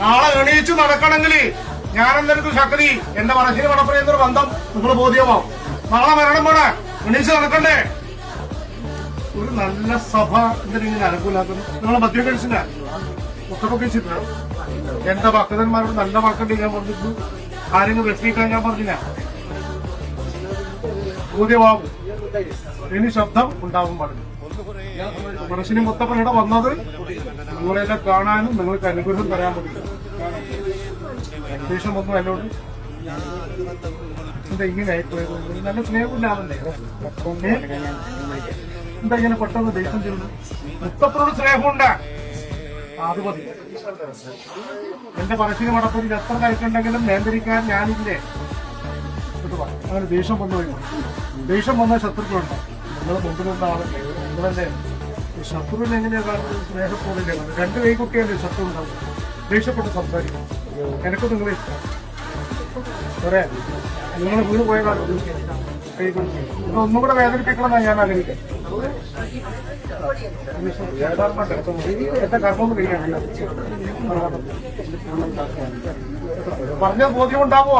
നാളെ എണീച്ചു നടക്കണമെങ്കിൽ ഞാൻ എന്തെടുത്തു ശക്തി എന്റെ മനസ്സിന് മടപ്പുറയുന്നൊരു ബന്ധം നിങ്ങൾ ബോധ്യമാവും. നാളെ മരണം വേണേ എണീച്ചു നടക്കണ്ടേ? ഒരു നല്ല സഭ എന്തിനെ അനുകൂലാക്കുന്നു? നിങ്ങളെ മദ്യം കഴിച്ചില്ല, പുസ്തകമൊക്കെ വെച്ചിട്ടില്ല. എന്റെ ഭക്തന്മാരോട് നല്ല വാക്കുണ്ട് ഞാൻ പറഞ്ഞിട്ടു. ആരെങ്കിലും വ്യക്തിക്കാൻ ഞാൻ പറഞ്ഞില്ല. ബോധ്യമാവും. ഇനി ശബ്ദം ഉണ്ടാവും പാടില്ല. മനസ്സിന് മൊത്തം ഇവിടെ വന്നത് നിങ്ങളെല്ലാം കാണാനും നിങ്ങൾക്ക് അനുഗ്രഹം തരാൻ പറ്റില്ല. ദേഷ്യം ഒന്നും എന്നോട് എന്താ ഇങ്ങനെ ആയിപ്പോയത്? നല്ല സ്നേഹമില്ലാതെ എന്താ ഇങ്ങനെ പെട്ടെന്ന് ദേഷ്യം ചെയ്യുന്നു? മുത്തപ്പനോട് സ്നേഹമുണ്ട്, അത് മതി. എന്റെ മനസ്സിന് മടപ്പൊരു എത്ര കഴിക്കുണ്ടെങ്കിലും നിയന്ത്രിക്കാൻ ഞാനില്ലേ. അങ്ങനെ ദേഷ്യം വന്നു കഴിഞ്ഞു. ദേഷ്യം വന്ന ശത്രുക്കളുണ്ട്. നിങ്ങൾ മുമ്പിൽ നിന്നാണ് നിങ്ങളല്ലേ ശത്രുവിനെ എങ്ങനെയാ കാണുന്നത്? സ്നേഹത്തോടെ രണ്ട് കൈകുട്ടിയല്ലേ ശത്രു ഉണ്ടാവും. ദേഷ്യപ്പെട്ട് സംസാരിക്കും. എനിക്ക് നിങ്ങളെ ഇഷ്ടം ഒരേ നിങ്ങൾ വീണ് പോയ കാലത്ത് കൈകുട്ടി ഒന്നും കൂടെ വേദനിപ്പിക്കണമെന്നാണ് ഞാൻ ആഗ്രഹിക്കുന്നത്. എന്റെ കർമ്മം കഴിയാൻ പറഞ്ഞ ബോധ്യം ഉണ്ടാവുക.